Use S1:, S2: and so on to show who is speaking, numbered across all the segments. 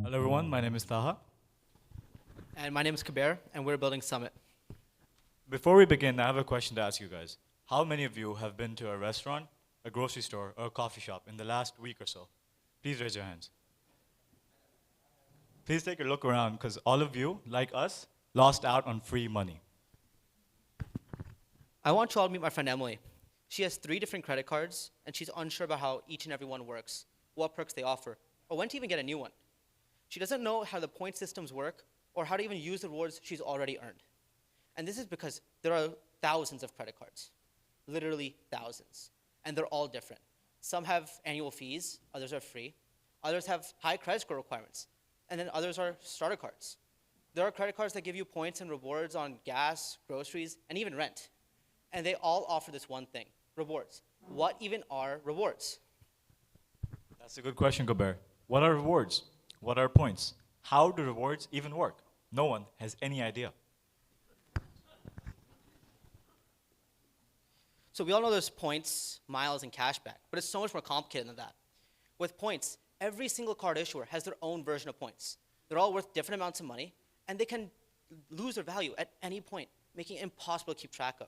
S1: Hello everyone, my name is Taha.
S2: And my name is Kabir, and we're building Summit.
S1: Before we begin, I have a question to ask you guys. How many of you have been to a restaurant, a grocery store, or a coffee shop in the last week or so? Please raise your hands. Please take a look around because all of you, like us, lost out on free money.
S2: I want you all to meet my friend Emily. She has 3 different credit cards, and she's unsure about how each and every one works, what perks they offer, or when to even get a new one. She doesn't know how the point systems work or how to even use the rewards she's already earned. And this is because there are thousands of credit cards, literally thousands, and they're all different. Some have annual fees, others are free, others have high credit score requirements, and then others are starter cards. There are credit cards that give you points and rewards on gas, groceries, and even rent. And they all offer this one thing, rewards. What even are rewards?
S1: That's a good question, Gobert. What are rewards? What are points? How do rewards even work? No one has any idea.
S2: So we all know there's points, miles, and cashback, but it's so much more complicated than that. With points, every single card issuer has their own version of points. They're all worth different amounts of money, and they can lose their value at any point, making it impossible to keep track of.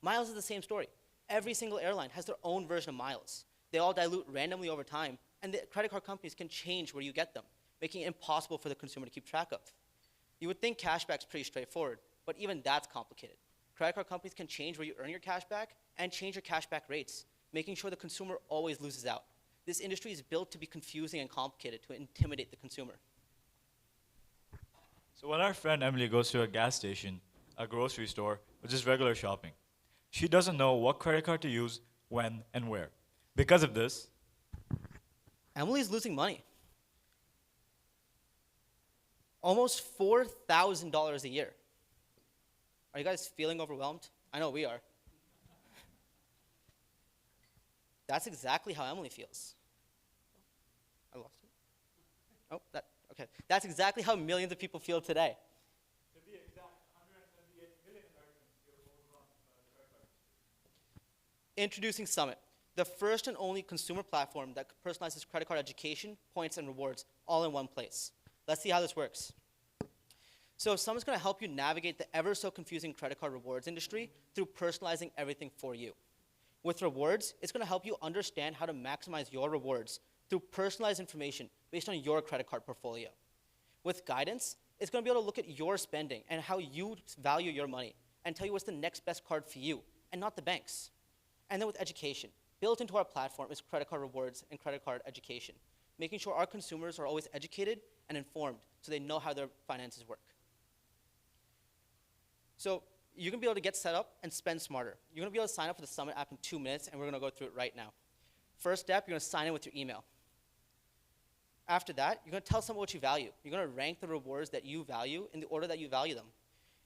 S2: Miles is the same story. Every single airline has their own version of miles. They all dilute randomly over time, and the credit card companies can change where you get them, making it impossible for the consumer to keep track of. You would think cashback's pretty straightforward, but even that's complicated. Credit card companies can change where you earn your cashback and change your cashback rates, making sure the consumer always loses out. This industry is built to be confusing and complicated to intimidate the consumer.
S1: So when our friend Emily goes to a gas station, a grocery store, or just regular shopping, she doesn't know what credit card to use, when, and where. Because of this,
S2: Emily's losing money. Almost $4,000 a year. Are you guys feeling overwhelmed? I know we are. That's exactly how Emily feels. I lost it. Oh, okay. That's exactly how millions of people feel today.
S1: to be exact, 178 million Americans feel overwhelmed by the credit card.
S2: Introducing Summit, the first and only consumer platform that personalizes credit card education, points, and rewards all in one place. Let's see how this works. So Summit's going to help you navigate the ever so confusing credit card rewards industry through personalizing everything for you. With rewards, it's going to help you understand how to maximize your rewards through personalized information based on your credit card portfolio. With guidance, it's going to be able to look at your spending and how you value your money and tell you what's the next best card for you and not the banks. And then with education, built into our platform is credit card rewards and credit card education, making sure our consumers are always educated and informed so they know how their finances work. So you're going to be able to get set up and spend smarter. You're going to be able to sign up for the Summit app in 2 minutes, and we're going to go through it right now. First step, you're going to sign in with your email. After that, you're going to tell someone what you value. You're going to rank the rewards that you value in the order that you value them.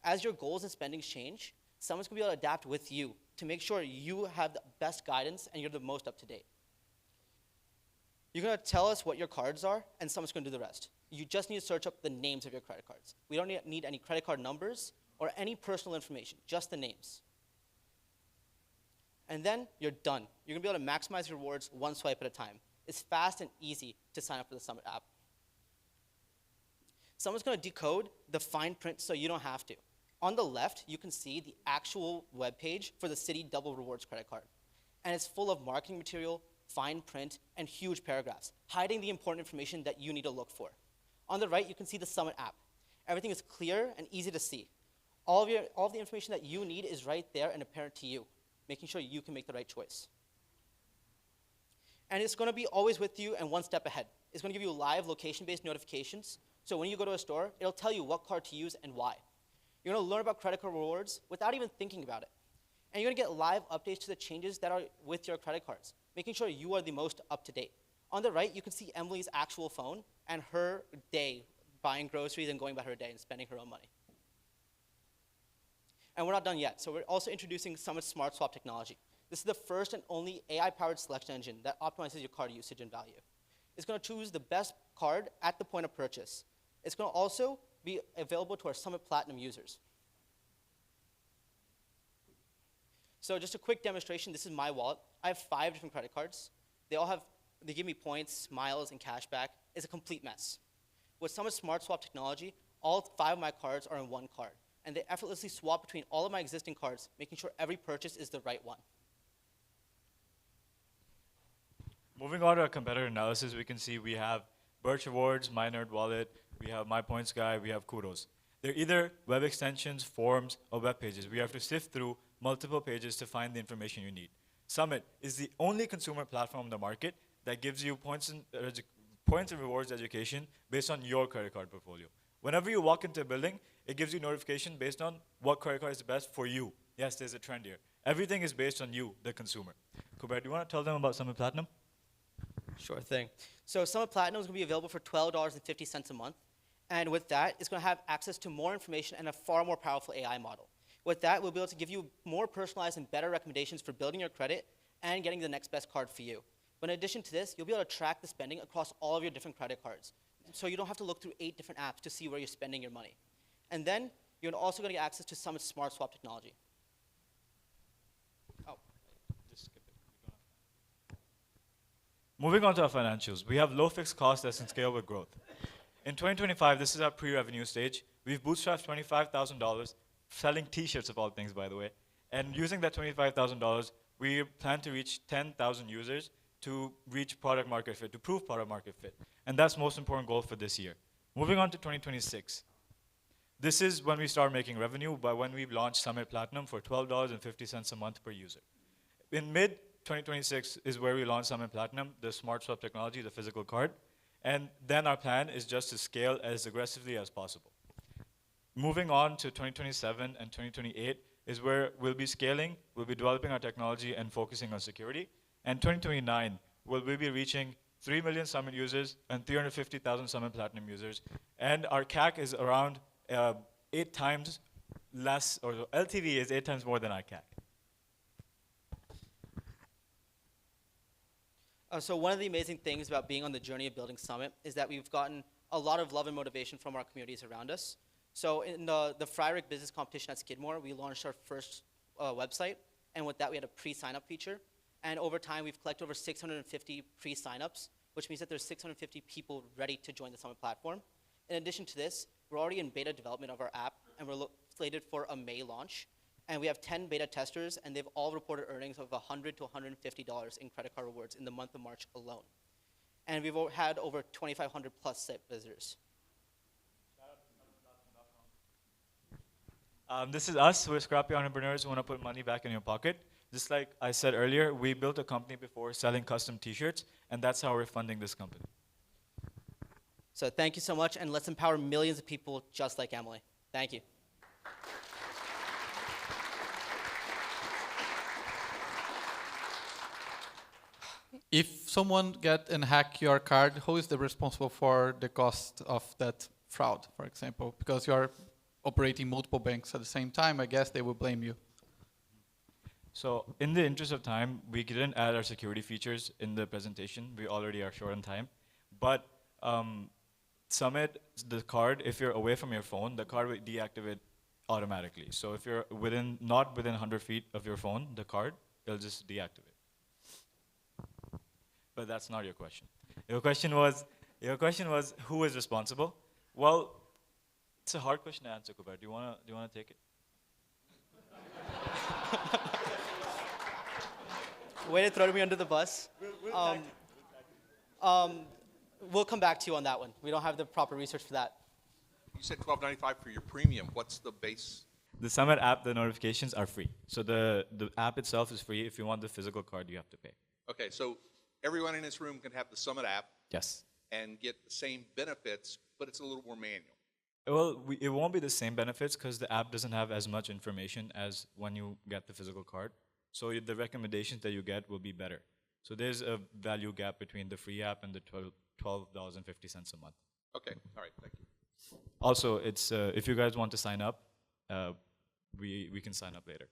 S2: As your goals and spendings change, someone's going to be able to adapt with you to make sure you have the best guidance and you're the most up to date. You're going to tell us what your cards are, and someone's going to do the rest. You just need to search up the names of your credit cards. We don't need any credit card numbers or any personal information, just the names. And then you're done. You're going to be able to maximize your rewards one swipe at a time. It's fast and easy to sign up for the Summit app. Someone's going to decode the fine print so you don't have to. On the left, you can see the actual web page for the Citi Double Rewards credit card. And it's full of marketing material, fine print, and huge paragraphs, hiding the important information that you need to look for. On the right, you can see the Summit app. Everything is clear and easy to see. All of the information that you need is right there and apparent to you, making sure you can make the right choice. And it's going to be always with you and one step ahead. It's going to give you live location-based notifications. So when you go to a store, it'll tell you what card to use and why. You're going to learn about credit card rewards without even thinking about it. And you're going to get live updates to the changes that are with your credit cards, making sure you are the most up to date. On the right, you can see Emily's actual phone and her day buying groceries and going about her day and spending her own money. And we're not done yet. So we're also introducing Summit's Smart Swap technology. This is the first and only AI-powered selection engine that optimizes your card usage and value. It's going to choose the best card at the point of purchase. It's going to also be available to our Summit Platinum users. So just a quick demonstration. This is my wallet. I have 5 different credit cards. They give me points, miles, and cashback. It's a complete mess. With Summit's Smart Swap technology, all 5 of my cards are in one card, and they effortlessly swap between all of my existing cards, making sure every purchase is the right one.
S1: Moving on to our competitor analysis, we can see we have Birch Rewards, My Nerd Wallet, we have My Points Guy, we have Kudos. They're either web extensions, forums, or web pages. We have to sift through multiple pages to find the information you need. Summit is the only consumer platform in the market that gives you points and rewards education based on your credit card portfolio. Whenever you walk into a building, it gives you notification based on what credit card is the best for you. Yes, there's a trend here. Everything is based on you, the consumer. Kuber, do you want to tell them about Summit Platinum?
S2: Sure thing. So Summit Platinum is going to be available for $12.50 a month. And with that, it's going to have access to more information and a far more powerful AI model. With that, we'll be able to give you more personalized and better recommendations for building your credit and getting the next best card for you. But in addition to this, you'll be able to track the spending across all of your different credit cards. So you don't have to look through 8 different apps to see where you're spending your money. And then you're also going to get access to Summit's Smart Swap technology. Oh.
S1: Just skip it. Moving on to our financials, we have low fixed costs that can scale with growth. In 2025, this is our pre-revenue stage. We've bootstrapped $25,000, selling T-shirts of all things, by the way. And using that $25,000, we plan to reach 10,000 users to reach product market fit, to prove product market fit. And that's the most important goal for this year. Moving on to 2026. This is when we start making revenue, by when we launch Summit Platinum for $12.50 a month per user. In mid-2026 is where we launch Summit Platinum, the Smart Swap technology, the physical card. And then our plan is just to scale as aggressively as possible. Moving on to 2027 and 2028 is where we'll be scaling, we'll be developing our technology and focusing on security. And 2029, we'll be reaching 3 million Summit users and 350,000 Summit Platinum users. And our CAC is around 8 times less, or LTV is 8 times more than our CAC.
S2: So one of the amazing things about being on the journey of building Summit is that we've gotten a lot of love and motivation from our communities around us. So in the Fryrick business competition at Skidmore, we launched our first website. And with that, we had a pre-sign-up feature. And over time, we've collected over 650 pre-sign-ups, which means that there's 650 people ready to join the Summit platform. In addition to this, we're already in beta development of our app, and we're slated for a May launch. And we have 10 beta testers, and they've all reported earnings of $100 to $150 in credit card rewards in the month of March alone. And we've had over 2,500 plus site visitors.
S1: This is us. We're scrappy entrepreneurs who want to put money back in your pocket. Just like I said earlier, we built a company before selling custom T-shirts, and that's how we're funding this company.
S2: So thank you so much, and let's empower millions of people just like Emily. Thank you.
S3: If someone get and hack your card, who is the responsible for the cost of that fraud, for example? Because you are operating multiple banks at the same time, I guess they will blame you.
S1: So in the interest of time, we didn't add our security features in the presentation. We already are short on time. But Summit, the card, if you're away from your phone, the card will deactivate automatically. So if you're not within 100 feet of your phone, the card, it'll just deactivate. But that's not your question. Your question was who is responsible? Well, it's a hard question to answer, Kuber. Do you wanna take it?
S2: Way to throw me under the bus. We'll come back to you on that one. We don't have the proper research for that.
S4: You said $12.95 for your premium. What's the base?
S1: The Summit app, the notifications are free. So the app itself is free. If you want the physical card, you have to pay.
S4: Okay, so everyone in this room can have the Summit app.
S1: Yes.
S4: And get the same benefits, but it's a little more manual.
S1: Well, it won't be the same benefits because the app doesn't have as much information as when you get the physical card. So the recommendations that you get will be better. So there's a value gap between the free app and the $12.50 a month.
S4: Okay, all right, thank you.
S1: Also, it's if you guys want to sign up, we can sign up later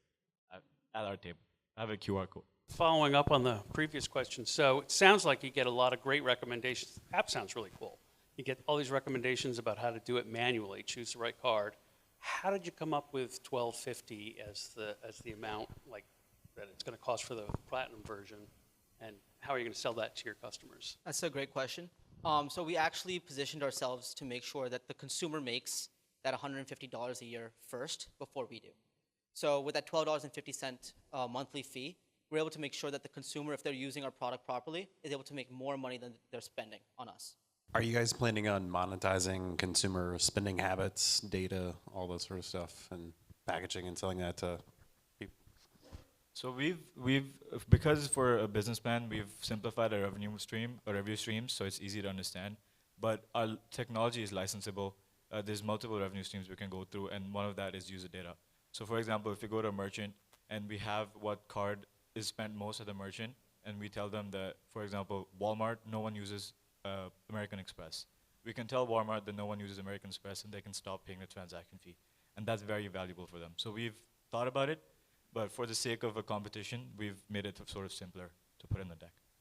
S1: at our table. I have a QR code.
S5: Following up on the previous question, so it sounds like you get a lot of great recommendations. The app sounds really cool. You get all these recommendations about how to do it manually, choose the right card. How did you come up with $12.50 as the amount like that it's going to cost for the platinum version, and how are you going to sell that to your customers?
S2: That's a great question. So we actually positioned ourselves to make sure that the consumer makes that $150 a year first before we do. So with that $12.50 monthly fee, we're able to make sure that the consumer, if they're using our product properly, is able to make more money than they're spending on us.
S6: Are you guys planning on monetizing consumer spending habits, data, all that sort of stuff, and packaging and selling that to people?
S1: So we've because for a business plan, we've simplified our revenue streams, so it's easy to understand. But our technology is licensable. There's multiple revenue streams we can go through, and one of that is user data. So for example, if you go to a merchant and we have what card is spent most at the merchant, and we tell them that, for example, Walmart, no one uses American Express. We can tell Walmart that no one uses American Express, and they can stop paying the transaction fee. And that's very valuable for them. So we've thought about it, but for the sake of a competition, we've made it sort of simpler to put in the deck.